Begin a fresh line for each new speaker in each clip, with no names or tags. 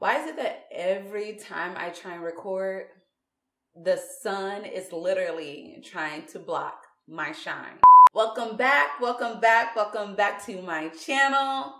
Why is it that every time I try and record, the sun is literally trying to block my shine? Welcome back, welcome back, welcome back to my channel.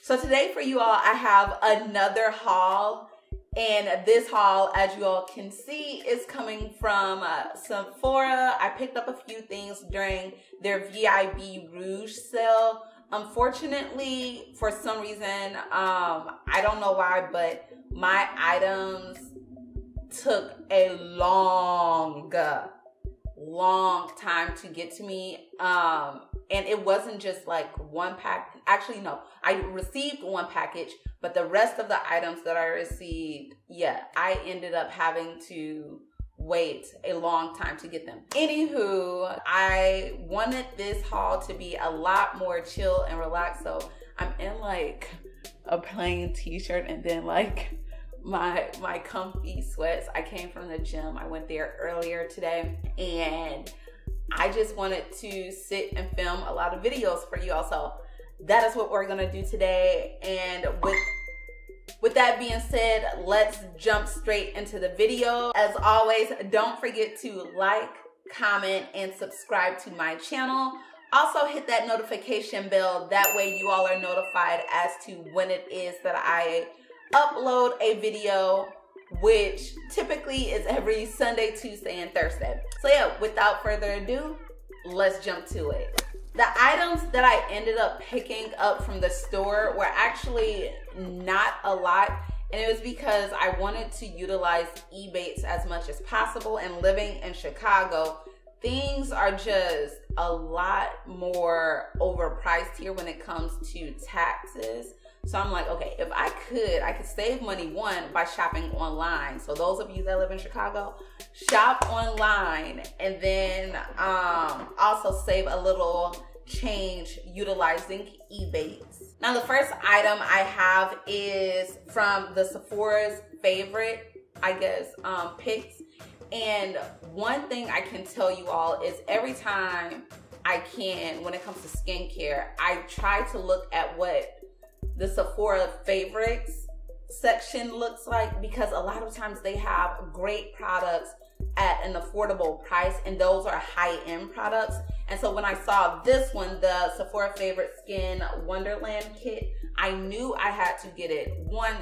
So today for you all, I have another haul. And this haul, as you all can see, is coming from Sephora. I picked up a few things during their VIB Rouge sale. Unfortunately, for some reason, I don't know why, but my items took a long time to get to me. And it wasn't just like one pack. Actually, no, I received one package, but the rest of the items that I received, I ended up having to wait a long time to get them. Anywho, I wanted this haul to be a lot more chill and relaxed. So I'm in like a plain t-shirt and then like my comfy sweats. I came from the gym. I went there earlier today and I just wanted to sit and film a lot of videos for you all. So that is what we're gonna do today. And with that being said, let's jump straight into the video. As always, don't forget to like, comment, and subscribe to my channel. Also hit that notification bell. That way you all are notified as to when it is that I upload a video, which typically is every Sunday, Tuesday, and Thursday. So yeah, without further ado, let's jump to it. The items that I ended up picking up from the store were actually not a lot, and it was because I wanted to utilize Ebates as much as possible. And living in Chicago, things are just a lot more overpriced here when it comes to taxes. So I'm like, okay, if I could save money, one, by shopping online. So those of you that live in Chicago, shop online, and then also save a little change utilizing Ebates. Now the first item I have is from the Sephora's favorite, picks. And one thing I can tell you all is every time I can, when it comes to skincare, I try to look at what the Sephora favorites section looks like, because a lot of times they have great products at an affordable price, and those are high-end products. And so when I saw this one, the Sephora Favorite Skin Wonderland kit, I knew I had to get it. One,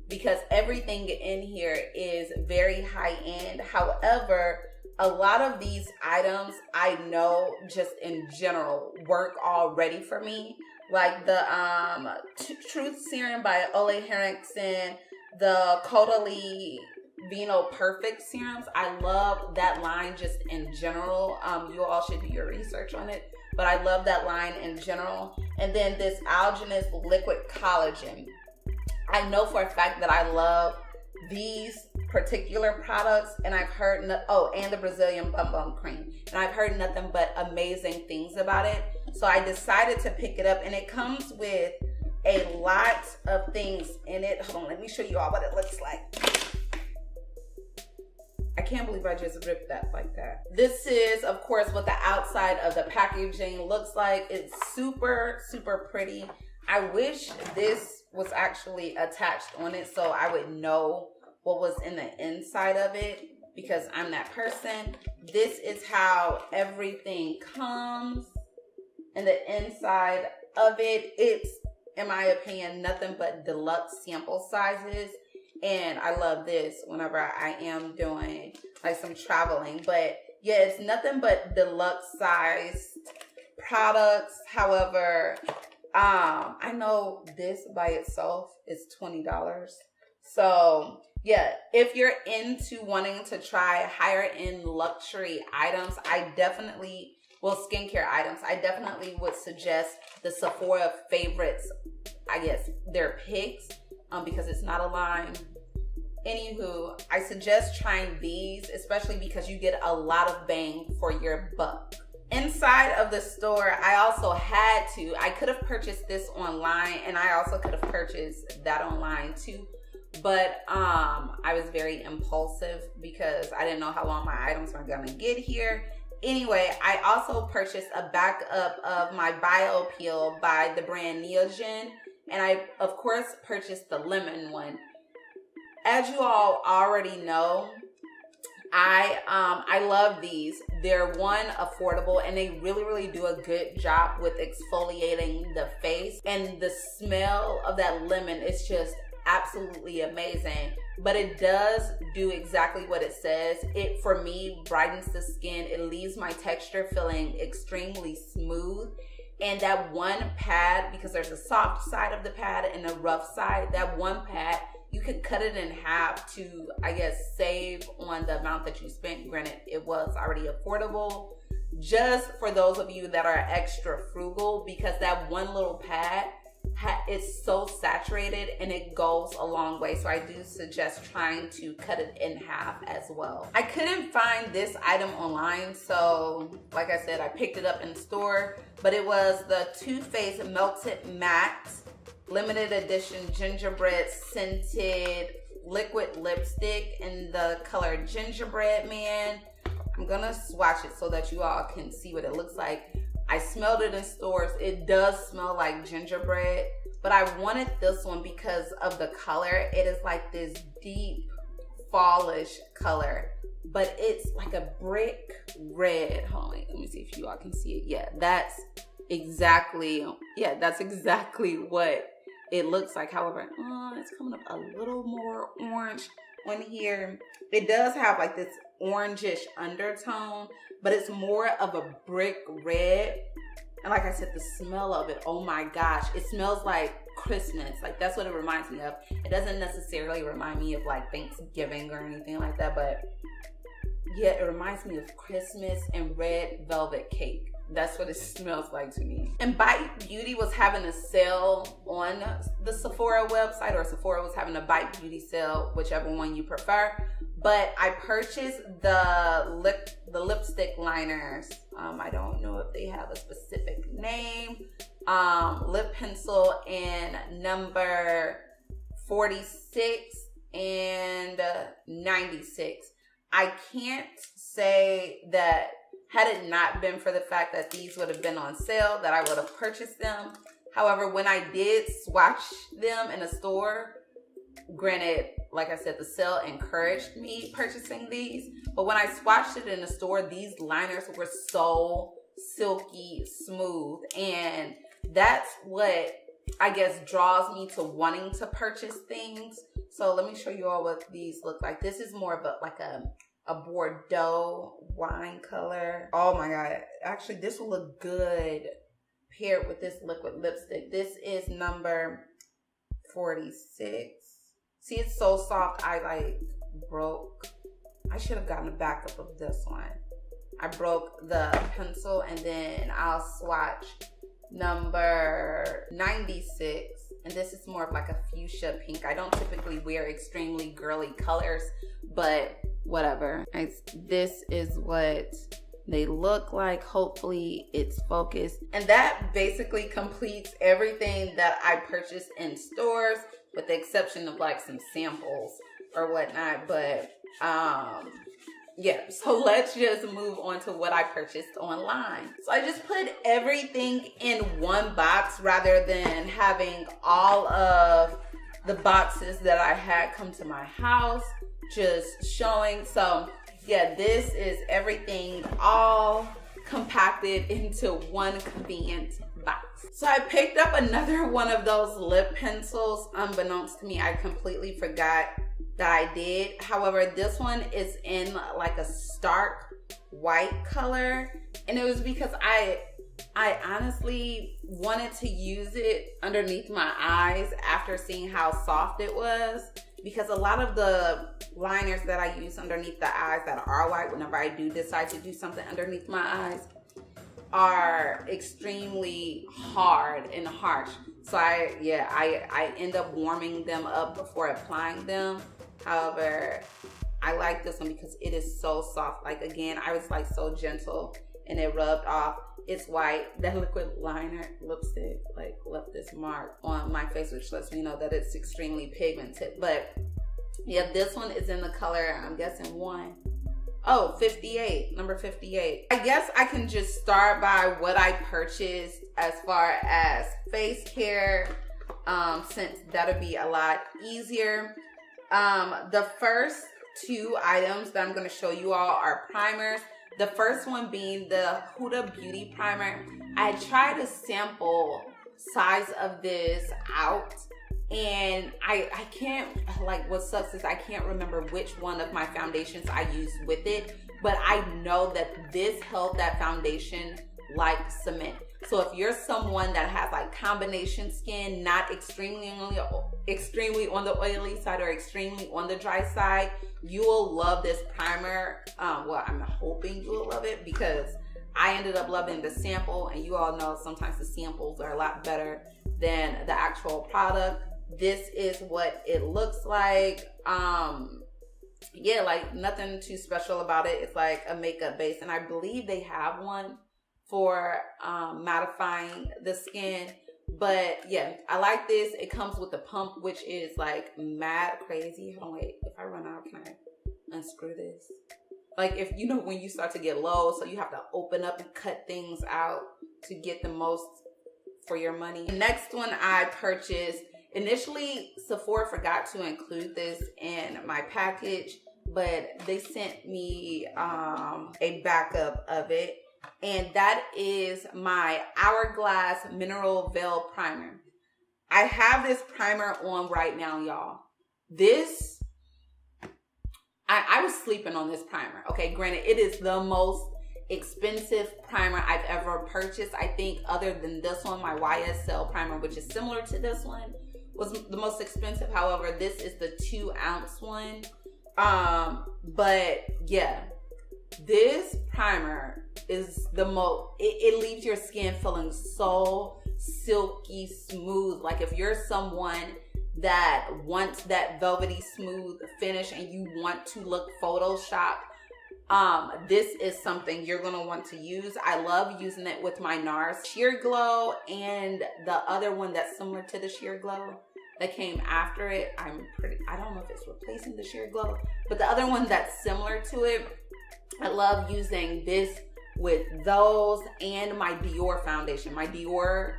because everything in here is very high-end. However, a lot of these items I know just in general work already for me. Like the Truth Serum by Ole Henriksen, the Caudalie Vino Perfect serums. I love that line just in general. You all should do your research on it, but I love that line in general. And then this Algenist Liquid Collagen. I know for a fact that I love these particular products, and I've heard and the Brazilian Bum Bum Cream, and I've heard nothing but amazing things about it. So I decided to pick it up, and it comes with a lot of things in it. Hold on, let me show you all what it looks like. I can't believe I just ripped that like that. This is, of course, what the outside of the packaging looks like. It's super, super pretty. I wish this was actually attached on it so I would know what was in the inside of it, because I'm that person. This is how everything comes. And the inside of it, it's, in my opinion, nothing but deluxe sample sizes. And I love this whenever I am doing like some traveling. But yeah, it's nothing but deluxe sized products. However, I know this by itself is $20. So yeah, if you're into wanting to try higher end luxury items, skincare items, I definitely would suggest the Sephora favorites, their picks, because it's not a line. Anywho, I suggest trying these, especially because you get a lot of bang for your buck. Inside of the store, I could have purchased this online, and I also could have purchased that online too. But I was very impulsive because I didn't know how long my items were gonna get here. Anyway, I also purchased a backup of my Bio Peel by the brand Neogen. And I, of course, purchased the lemon one. As you all already know, I love these. They're one, affordable, and they really do a good job with exfoliating the face. And the smell of that lemon is just absolutely amazing. But it does do exactly what it says. It, for me, brightens the skin. It leaves my texture feeling extremely smooth. And that one pad, because there's a soft side of the pad and a rough side, that one pad, you could cut it in half to, I guess, save on the amount that you spent. Granted, it was already affordable. Just for those of you that are extra frugal, because that one little pad is so saturated and it goes a long way. So I do suggest trying to cut it in half as well. I couldn't find this item online, so like I said, I picked it up in the store, but it was the Too Faced Melted Matte limited edition gingerbread scented liquid lipstick in the color Gingerbread Man. I'm gonna swatch it so that you all can see what it looks like. I smelled it in stores. It does smell like gingerbread, but I wanted this one because of the color. It is like this deep fallish color, but it's like a brick red. Hold on, let me see if you all can see it. Yeah, that's exactly what it looks like. However, it's coming up a little more orange on here. It does have like this orangish undertone, but it's more of a brick red. And like I said, the smell of it, oh my gosh, it smells like Christmas. Like, that's what it reminds me of. It doesn't necessarily remind me of like Thanksgiving or anything like that, but yeah, it reminds me of Christmas and red velvet cake. That's what it smells like to me. And Bite Beauty was having a sale on the Sephora website, or Sephora was having a Bite Beauty sale, whichever one you prefer. But I purchased the lipstick liners. I don't know if they have a specific name. Lip pencil in number 46 and 96. I can't say that had it not been for the fact that these would have been on sale, that I would have purchased them. However, when I did swatch them in a store, granted, like I said, the sale encouraged me purchasing these. But when I swatched it in the store, these liners were so silky smooth. And that's what, I guess, draws me to wanting to purchase things. So let me show you all what these look like. This is more of a Bordeaux wine color. Oh my God. Actually, this will look good paired with this liquid lipstick. This is number 46. See, it's so soft. I should have gotten a backup of this one. I broke the pencil, and then I'll swatch number 96. And this is more of like a fuchsia pink. I don't typically wear extremely girly colors, but whatever. This is what they look like. Hopefully it's focused. And that basically completes everything that I purchased in stores, with the exception of like some samples or whatnot. But yeah, so let's just move on to what I purchased online. So I just put everything in one box rather than having all of the boxes that I had come to my house, just showing. So yeah, this is everything all compacted into one convenient box. So I picked up another one of those lip pencils. Unbeknownst to me, I completely forgot that I did. However, this one is in like a stark white color, and it was because I honestly wanted to use it underneath my eyes after seeing how soft it was, because a lot of the liners that I use underneath the eyes that are white, whenever I do decide to do something underneath my eyes, are extremely hard and harsh. So I end up warming them up before applying them. However, I like this one because it is so soft. Like, again, I was like so gentle and it rubbed off. It's white. That liquid liner lipstick like left this mark on my face, which lets me know that it's extremely pigmented. But yeah, this one is in the color, I'm guessing 1. Oh, 58, number 58. I guess I can just start by what I purchased as far as face care, since that'll be a lot easier. The first two items that I'm going to show you all are primers. The first one being the Huda Beauty Primer. I tried a sample size of this out, and I can't, like, what sucks is I can't remember which one of my foundations I used with it, but I know that this held that foundation like cement. So if you're someone that has like combination skin, not extremely on the oily side or extremely on the dry side, you will love this primer. Well, I'm hoping you will love it, because I ended up loving the sample, and you all know sometimes the samples are a lot better than the actual product. This is what it looks like. Yeah, like nothing too special about it. It's like a makeup base, and I believe they have one for mattifying the skin. But yeah, I like this. It comes with the pump, which is like mad crazy. Hold on, wait. If I run out, can I unscrew this? Like, if you know when you start to get low, so you have to open up and cut things out to get the most for your money. The next one I purchased, initially Sephora forgot to include this in my package, but they sent me a backup of it, and that is my Hourglass Mineral Veil Primer. I have this primer on right now, y'all. This, I was sleeping on this primer. Okay, granted, it is the most expensive primer I've ever purchased. I think other than this one, my YSL primer, which is similar to this one, was the most expensive. However, this is the 2-ounce one. But yeah, this primer is the most, it leaves your skin feeling so silky smooth. Like, if you're someone that wants that velvety smooth finish and you want to look Photoshop, this is something you're going to want to use. I love using it with my NARS Sheer Glow, and the other one that's similar to the Sheer Glow that came after it. I don't know if it's replacing the Sheer Glow, but the other one that's similar to it, I love using this with those and my Dior foundation, my Dior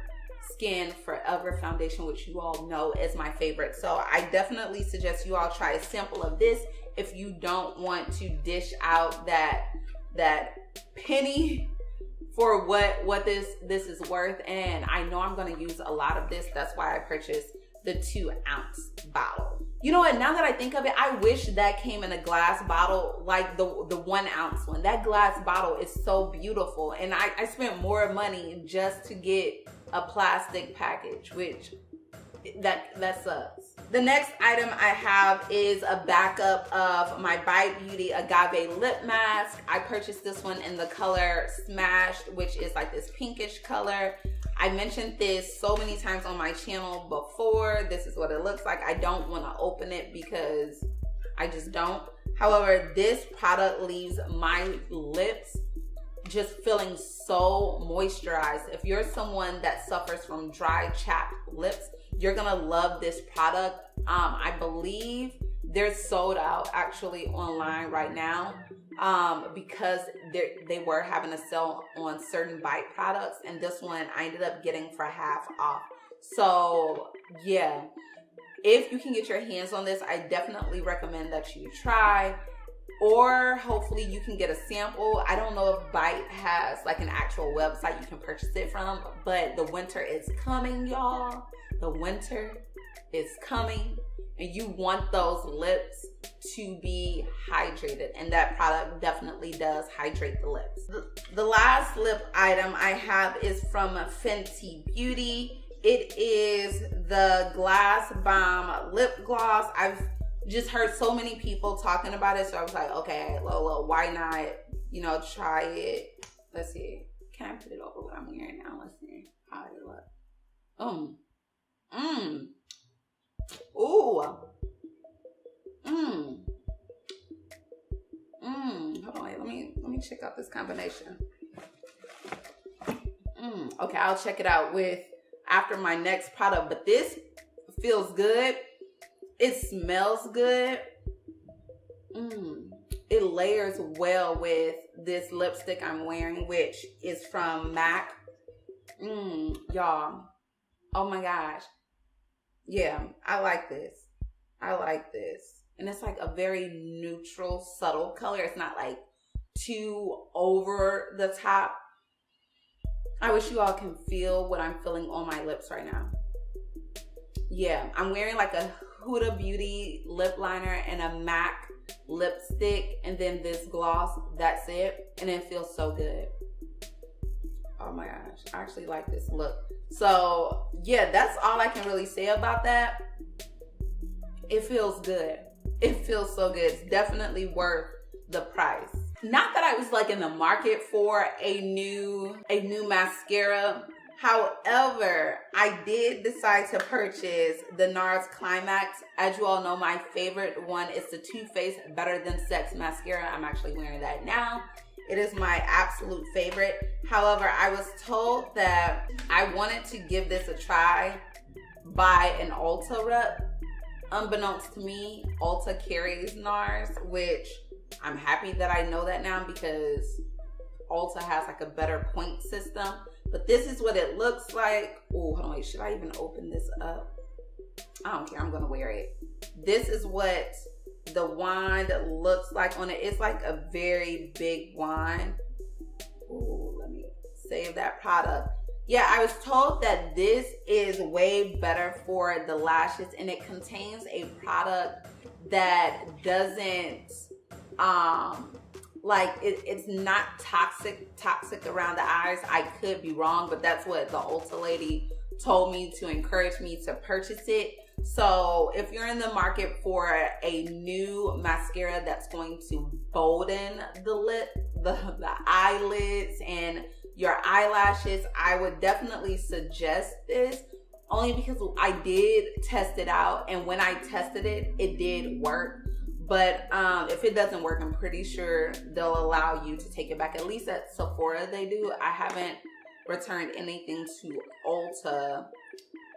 Skin Forever foundation, which you all know is my favorite. So I definitely suggest you all try a sample of this if you don't want to dish out that penny for what this is worth. And I know I'm going to use a lot of this. That's why I purchased the 2-ounce bottle. You know what, now that I think of it, I wish that came in a glass bottle like the 1-ounce one. That glass bottle is so beautiful, and I spent more money just to get a plastic package, which that sucks. The next item I have is a backup of my VIB Beauty Agave Lip Mask. I purchased this one in the color Smashed, which is like this pinkish color. I mentioned this so many times on my channel before. This is what it looks like. I don't want to open it because I just don't. However, this product leaves my lips just feeling so moisturized. If you're someone that suffers from dry, chapped lips, you're gonna love this product. I believe they're sold out actually online right now, because they were having a sale on certain Bite products, and this one I ended up getting for half off. So yeah, if you can get your hands on this, I definitely recommend that you try, or hopefully you can get a sample. I don't know if Bite has like an actual website you can purchase it from, but the winter is coming, y'all. The winter is coming, and you want those lips to be hydrated, and that product definitely does hydrate the lips. The last lip item I have is from Fenty Beauty. It is the Glass Bomb Lip Gloss. I've just heard so many people talking about it, so I was like, okay, Lola, why not, try it. Let's see. Can I put it over what I'm wearing now? Let's see how it looks. Ooh. Hold on, wait, let me check out this combination. Okay, I'll check it out after my next product, but this feels good. It smells good. It layers well with this lipstick I'm wearing, which is from MAC. Y'all. Oh my gosh. Yeah, I like this. I like this. And it's like a very neutral, subtle color. It's not like too over the top. I wish you all can feel what I'm feeling on my lips right now. Yeah, I'm wearing like a Huda Beauty lip liner and a MAC lipstick, and then this gloss. That's it. And it feels so good. Oh my gosh, I actually like this look. So yeah, that's all I can really say about that. It feels good. It feels so good. It's definitely worth the price. Not that I was like in the market for a new mascara. However, I did decide to purchase the NARS Climax. As you all know, my favorite one is the Too Faced Better Than Sex mascara. I'm actually wearing that now. It is my absolute favorite. However, I was told that I wanted to give this a try by an Ulta rep. Unbeknownst to me, Ulta carries NARS, which I'm happy that I know that now because Ulta has like a better point system. But this is what it looks like. Oh, hold on, wait, should I even open this up? I don't care, I'm gonna wear it. This is what the wand looks like on it. It's like a very big wand. Oh, let me save that product. Yeah, I was told that this is way better for the lashes, and it contains a product that doesn't it's not toxic around the eyes. I could be wrong, but that's what the Ulta lady told me to encourage me to purchase it. So if you're in the market for a new mascara that's going to bolden the lip, the eyelids and your eyelashes, I would definitely suggest this, only because I did test it out, and when I tested it, it did work. But if it doesn't work, I'm pretty sure they'll allow you to take it back. At least at Sephora they do. I haven't returned anything to Ulta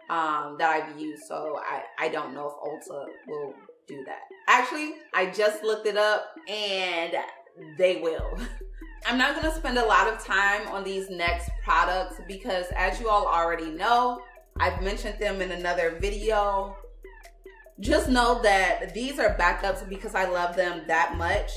that I've used, so I don't know if Ulta will do that. Actually, I just looked it up and they will. I'm not going to spend a lot of time on these next products because, as you all already know, I've mentioned them in another video. Just know that these are backups because I love them that much.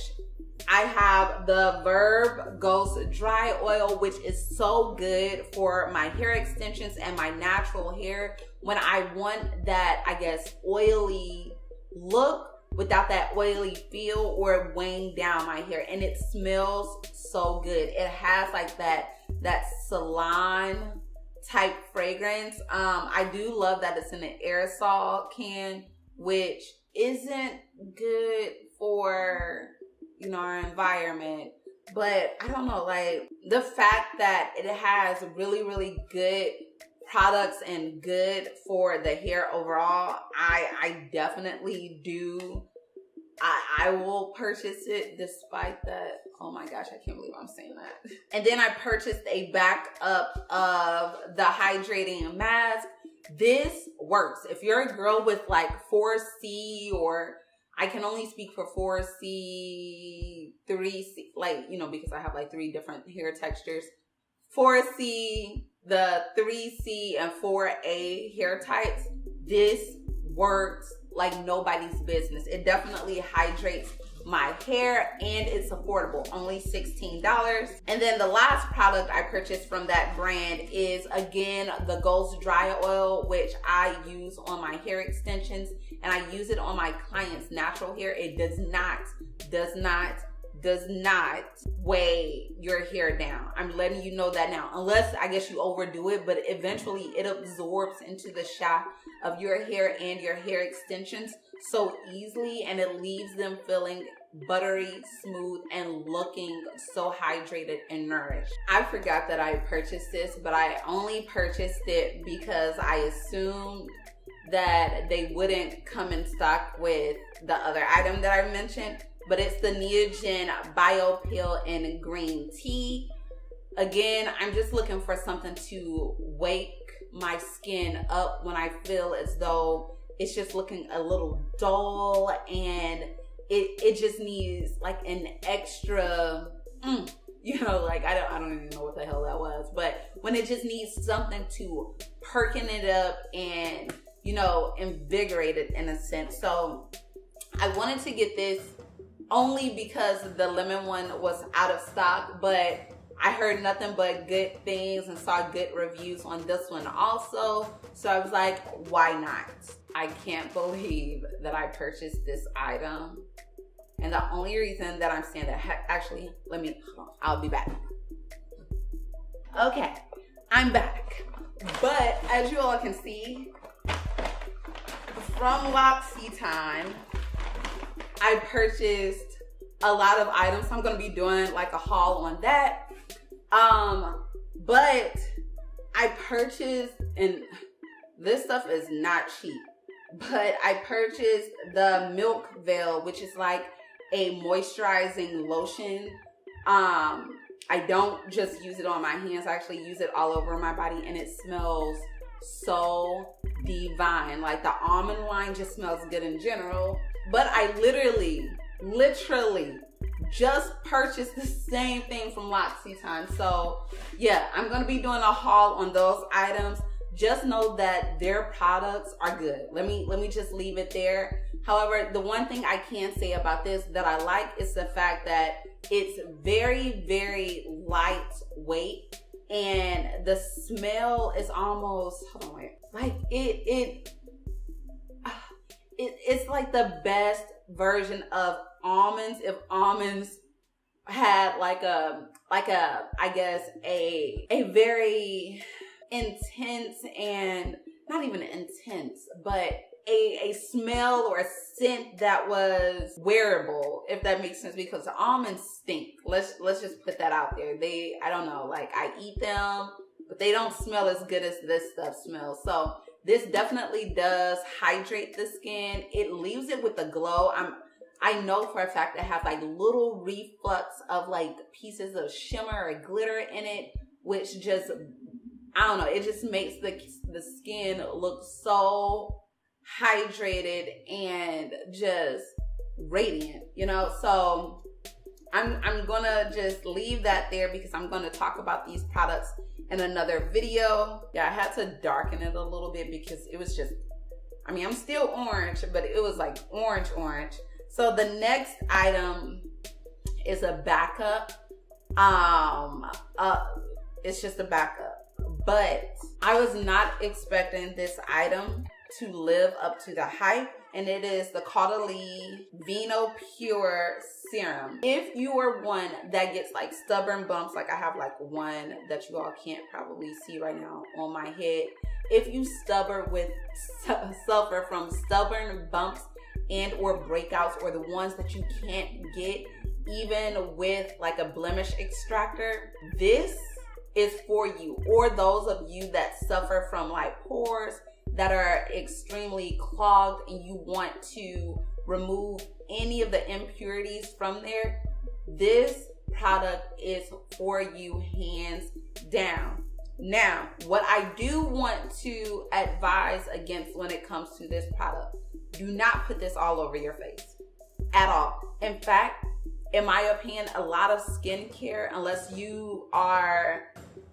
I have the VIB Ghost Dry Oil, which is so good for my hair extensions and my natural hair when I want that, I guess, oily look without that oily feel or weighing down my hair. And it smells so good. It has like that salon type fragrance. I do love that it's in an aerosol can, which isn't good for, you know, our environment. But I don't know, like the fact that it has really, really good products and good for the hair overall, I definitely do. I will purchase it despite that. Oh my gosh, I can't believe I'm saying that. And then I purchased a backup of the hydrating mask. This works. If you're a girl with like 4C, or I can only speak for 4C, 3C, like, you know, because I have like 3 different hair textures. 4C, the 3C, and 4A hair types. This works like nobody's business. It definitely hydrates my hair and it's affordable, only $16. And then the last product I purchased from that brand is again the Ghost Dry Oil, which I use on my hair extensions and I use it on my clients' natural hair. It does not weigh your hair down. I'm letting you know that now, unless I guess you overdo it, but eventually it absorbs into the shaft of your hair and your hair extensions so easily, and it leaves them feeling buttery smooth and looking so hydrated and nourished. I forgot that I purchased this, but I only purchased it because I assumed that they wouldn't come in stock with the other item that I mentioned. But it's the Neogen Bio Peel in green tea. Again, I'm just looking for something to wake my skin up when I feel as though it's just looking a little dull and it just needs like an extra, you know, like I don't even know what the hell that was, but when it just needs something to perking it up and, you know, invigorate it in a sense. So I wanted to get this only because the lemon one was out of stock, but I heard nothing but good things and saw good reviews on this one also. So I was like, why not? I can't believe that I purchased this item. And the only reason that I'm saying that, actually, I'll be back. Okay, I'm back. But as you all can see, from L'Occitane, I purchased a lot of items. So I'm gonna be doing like a haul on that. But I purchased, and this stuff is not cheap, but I purchased the Milk Veil, which is like a moisturizing lotion. I don't just use it on my hands, I actually use it all over my body, and it smells so divine. Like the almond line just smells good in general, but I literally just purchased the same thing from L'Occitane. So yeah, I'm gonna be doing a haul on those items. Just know that their products are good. Let me just leave it there. However, the one thing I can say about this that I like is the fact that it's very, very lightweight, and the smell is almost, hold on, wait, like it's like the best version of almonds. If almonds had like a I guess a very intense, and not even intense, but a smell or a scent that was wearable, if that makes sense, because almonds stink. Let's just put that out there. I don't know, like I eat them, but they don't smell as good as this stuff smells. So this definitely does hydrate the skin. It leaves it with a glow. I know for a fact I have like little reflux of like pieces of shimmer or glitter in it, which just, I don't know, it just makes the skin look so hydrated and just radiant, you know. So I'm gonna just leave that there because I'm gonna talk about these products in another video. Yeah, I had to darken it a little bit because it was just, I mean, I'm still orange, but it was like orange. So the next item is a backup. It's just a backup, but I was not expecting this item to live up to the hype, and it is the Caudalie Vino Pure Serum. If you are one that gets like stubborn bumps, like I have like one that you all can't probably see right now on my head. If you suffer from stubborn bumps and or breakouts, or the ones that you can't get even with like a blemish extractor, this is for you. Or those of you that suffer from like pores that are extremely clogged and you want to remove any of the impurities from there, this product is for you hands down. Now, what I do want to advise against when it comes to this product, do not put this all over your face at all. In fact, in my opinion, a lot of skincare, unless you are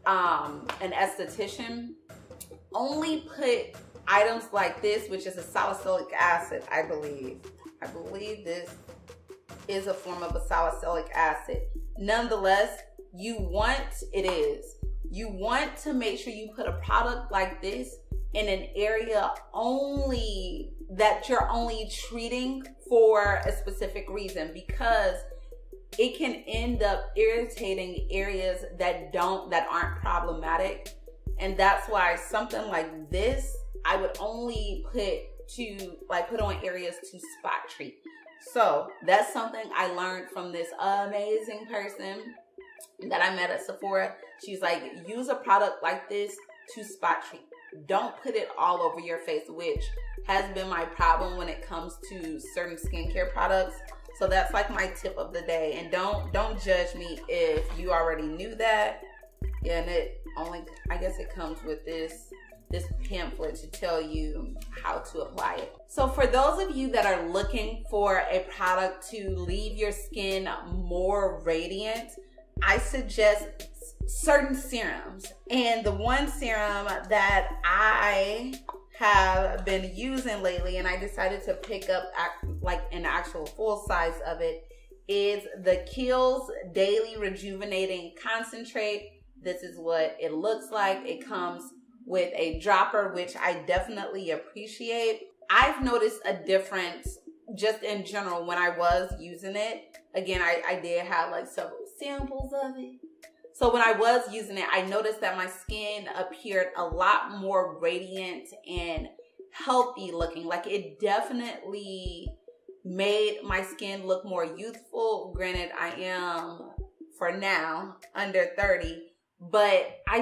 an esthetician, only put items like this, which is a salicylic acid, I believe. I believe this is a form of a salicylic acid. Nonetheless, you want to make sure you put a product like this in an area only that you're only treating for a specific reason, because it can end up irritating areas that aren't problematic. And that's why something like this, I would only put on areas to spot treat. So that's something I learned from this amazing person that I met at Sephora. She's like, use a product like this to spot treat. Don't put it all over your face, which has been my problem when it comes to certain skincare products. So that's like my tip of the day. And don't judge me if you already knew that. Yeah, and I guess it comes with this this pamphlet to tell you how to apply it. So for those of you that are looking for a product to leave your skin more radiant, I suggest certain serums. And the one serum that I have been using lately, and I decided to pick up like an actual full size of it, is the Kiehl's Daily Rejuvenating Concentrate. This is what it looks like. It comes with a dropper, which I definitely appreciate. I've noticed a difference just in general when I was using it. Again, I did have like several samples of it. So when I was using it, I noticed that my skin appeared a lot more radiant and healthy looking. Like it definitely made my skin look more youthful. Granted, I am, for now, under 30. But I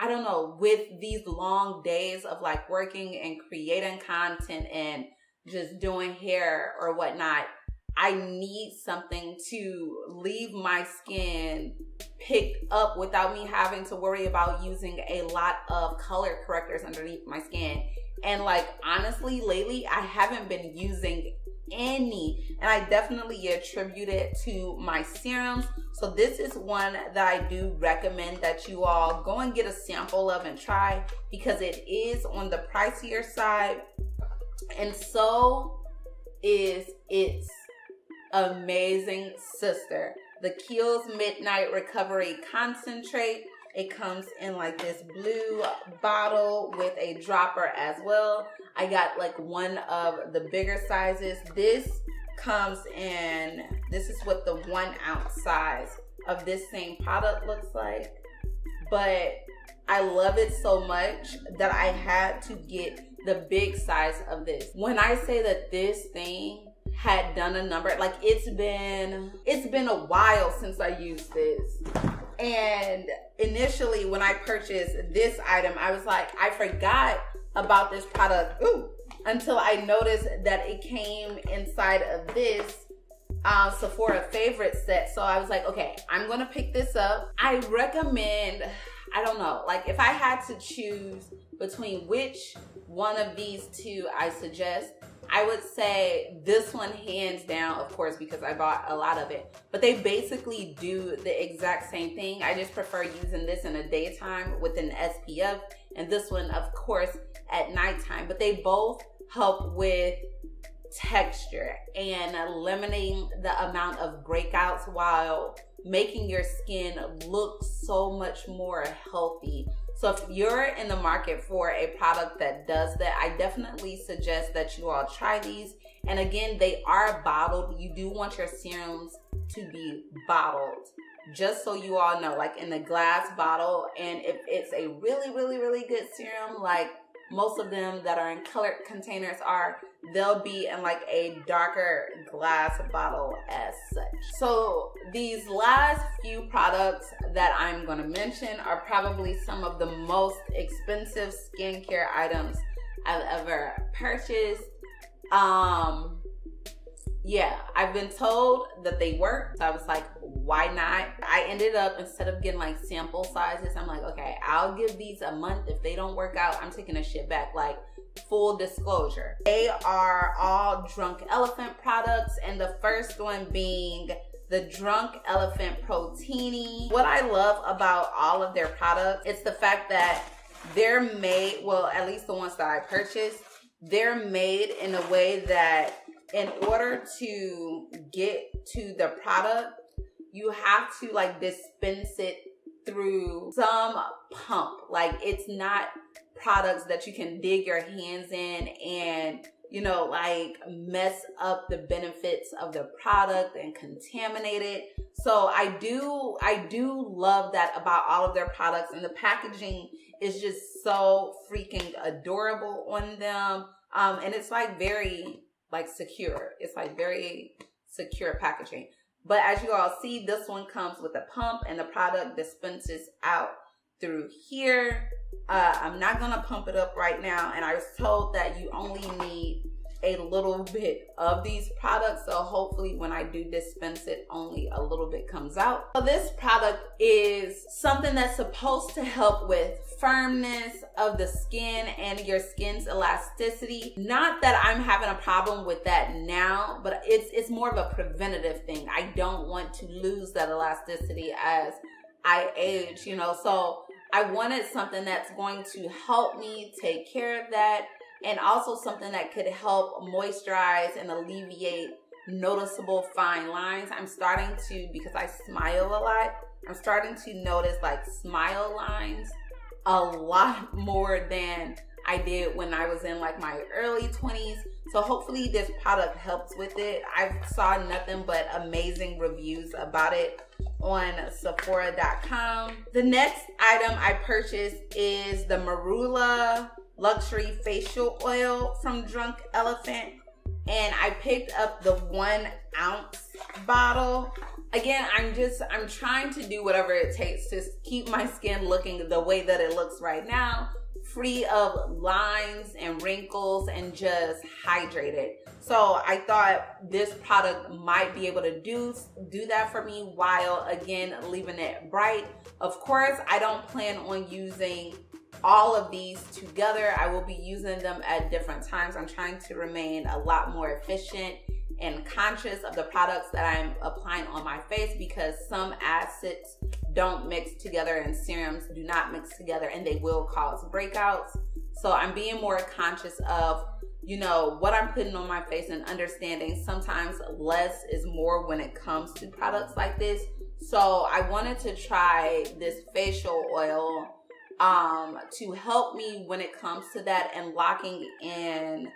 don't know, with these long days of like working and creating content and just doing hair or whatnot, I need something to leave my skin picked up without me having to worry about using a lot of color correctors underneath my skin. And like, honestly, lately, I haven't been using any, and I definitely attribute it to my serums. So this is one that I do recommend that you all go and get a sample of and try, because it is on the pricier side, and so is its amazing sister, the Kiehl's Midnight Recovery Concentrate. It comes in like this blue bottle with a dropper as well. I got like one of the bigger sizes. This comes in, this is what the 1 ounce size of this same product looks like. But I love it so much that I had to get the big size of this. When I say that this thing had done a number, like it's been a while since I used this. And initially when I purchased this item, I was like, I forgot about this product until I noticed that it came inside of this Sephora favorite set. So I was like, okay, I'm gonna pick this up. I recommend, I don't know, like if I had to choose between which one of these two I suggest, I would say this one hands down, of course, because I bought a lot of it. But they basically do the exact same thing. I just prefer using this in the daytime with an SPF, and this one, of course, at nighttime. But they both help with texture and limiting the amount of breakouts while making your skin look so much more healthy. So if you're in the market for a product that does that, I definitely suggest that you all try these. And again, they are bottled. You do want your serums to be bottled, just so you all know, like in the glass bottle. And if it's a really, really, really good serum, like most of them that are in colored containers are, they'll be in like a darker glass bottle as such. So these last few products that I'm going to mention are probably some of the most expensive skincare items I've ever purchased. Yeah, I've been told that they work. So I was like, why not? I ended up, instead of getting like sample sizes, I'm like, okay, I'll give these a month. If they don't work out, I'm taking a shit back. Like, full disclosure. They are all Drunk Elephant products, and the first one being the Drunk Elephant Protini. What I love about all of their products, it's the fact that they're made, well, at least the ones that I purchased, they're made in a way that in order to get to the product, you have to like dispense it through some pump. Like, it's not products that you can dig your hands in and, you know, like mess up the benefits of the product and contaminate it. So I do love that about all of their products, and the packaging is just so freaking adorable on them. And it's like very like secure. It's like very secure packaging. But as you all see, this one comes with a pump, and the product dispenses out through here. I'm not gonna pump it up right now, and I was told that you only need a little bit of these products, so hopefully when I do dispense it, only a little bit comes out. So this product is something that's supposed to help with firmness, of the skin and your skin's elasticity. Not that I'm having a problem with that now, but it's more of a preventative thing. I don't want to lose that elasticity as I age, you know. So I wanted something that's going to help me take care of that, and also something that could help moisturize and alleviate noticeable fine lines. I'm starting to, because I smile a lot, I'm starting to notice like smile lines a lot more than I did when I was in like my early 20s. So hopefully this product helps with it. I saw nothing but amazing reviews about it on Sephora.com. The next item I purchased is the Marula Luxury Facial Oil from Drunk Elephant. And I picked up the 1 ounce bottle. Again, I'm trying to do whatever it takes to keep my skin looking the way that it looks right now, free of lines and wrinkles and just hydrated. So I thought this product might be able to do that for me while again leaving it bright. Of course, I don't plan on using all of these together. I will be using them at different times. I'm trying to remain a lot more efficient and conscious of the products that I'm applying on my face, because some acids don't mix together and serums do not mix together, and they will cause breakouts. So I'm being more conscious of, you know, what I'm putting on my face, and understanding sometimes less is more when it comes to products like this. So I wanted to try this facial oil to help me when it comes to that, and locking in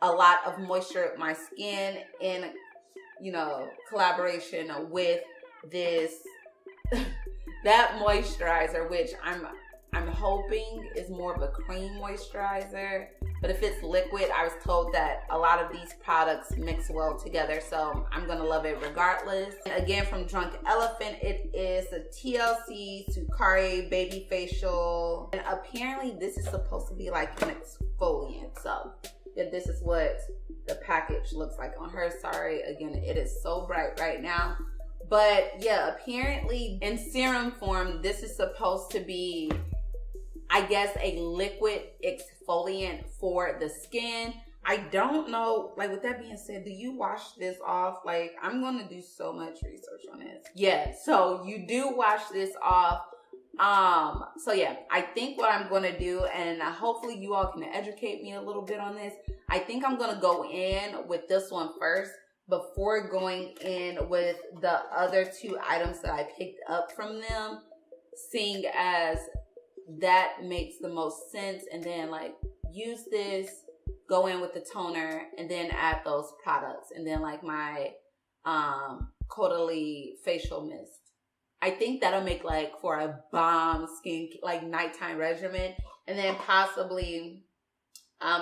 a lot of moisture with my skin in, you know, collaboration with this that moisturizer, which I'm hoping is more of a cream moisturizer. But if it's liquid, I was told that a lot of these products mix well together, so I'm gonna love it regardless. And again, from Drunk Elephant, it is a TLC Sukari Baby Facial. And apparently this is supposed to be like an exfoliant. So yeah, this is what the package looks like on her. Sorry, again, it is so bright right now. But yeah, apparently in serum form, this is supposed to be, I guess, a liquid exfoliant for the skin. I don't know, like, with that being said, do you wash this off? Like, I'm gonna do so much research on this. Yeah, so you do wash this off. So yeah, I think what I'm gonna do, and hopefully you all can educate me a little bit on this, I think I'm gonna go in with this one first before going in with the other 2 items that I picked up from them, seeing as that makes the most sense. And then like use this, go in with the toner, and then add those products, and then like my Caudalie facial mist. I think that'll make like for a bomb skin, like nighttime regimen. And then possibly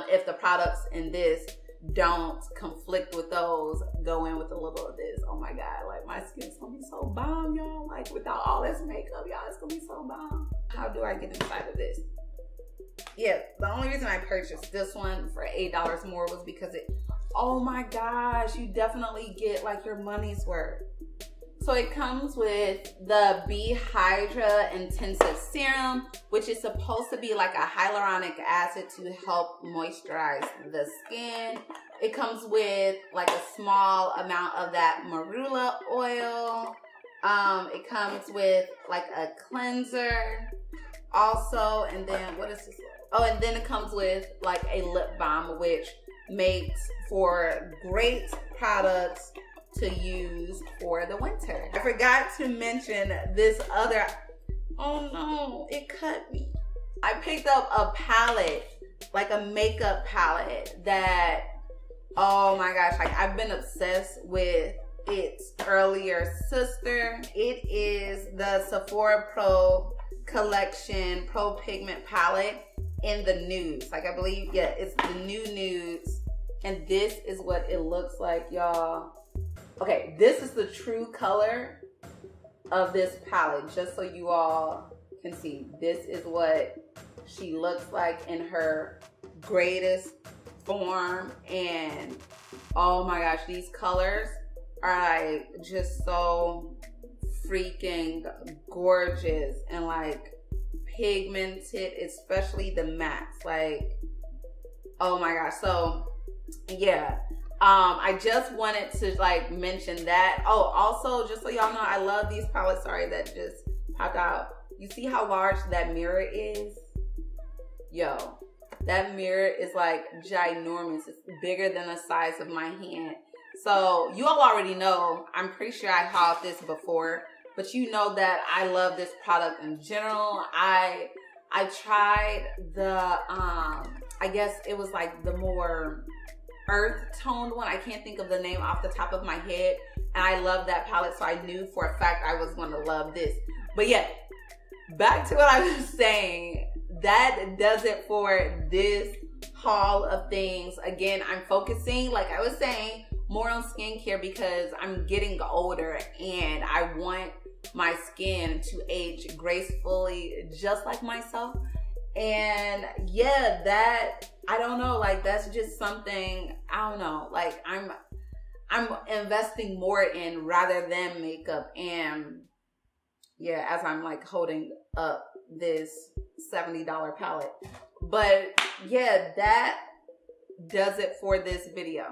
if the products in this don't conflict with those, go in with a little of this. Oh my God, like my skin's gonna be so bomb, y'all. Like without all this makeup, y'all, it's gonna be so bomb. How do I get inside of this? Yeah, the only reason I purchased this one for $8 more was because it, oh my gosh, you definitely get like your money's worth. So it comes with the B Hydra Intensive Serum, which is supposed to be like a hyaluronic acid to help moisturize the skin. It comes with like a small amount of that marula oil. It comes with like a cleanser also, and then what is this? Oh, and then it comes with like a lip balm, which makes for great products to use for the winter. I forgot to mention this other, oh no, it cut me. I picked up a palette, like a makeup palette that, oh my gosh, like I've been obsessed with its earlier sister. It is the Sephora Pro Collection Pro Pigment Palette in the nudes. Like I believe, yeah, it's the new nudes. And this is what it looks like, y'all. Okay, this is the true color of this palette, just so you all can see. This is what she looks like in her greatest form. And oh my gosh, these colors are like just so freaking gorgeous and like pigmented, especially the mattes. Like, oh my gosh. So yeah, I just wanted to like mention that. Oh, also, just so y'all know, I love these palettes. Sorry, that just popped out. You see how large that mirror is? Yo, that mirror is like ginormous. It's bigger than the size of my hand. So you all already know, I'm pretty sure I hauled this before, but you know that I love this product in general. I tried the, I guess it was like the more earth toned one. I can't think of the name off the top of my head. And I love that palette, so I knew for a fact I was going to love this. But yeah, back to what I was saying. That does it for this haul of things. Again, I'm focusing, like I was saying, more on skincare because I'm getting older and I want my skin to age gracefully just like myself. And yeah, that, I don't know, like that's just something, I don't know, like I'm investing more in rather than makeup. And yeah, as I'm like holding up this $70 palette. But yeah, that does it for this video.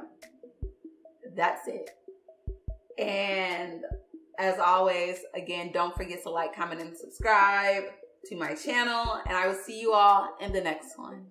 That's it. And as always, again, don't forget to like, comment, and subscribe to my channel. And I will see you all in the next one.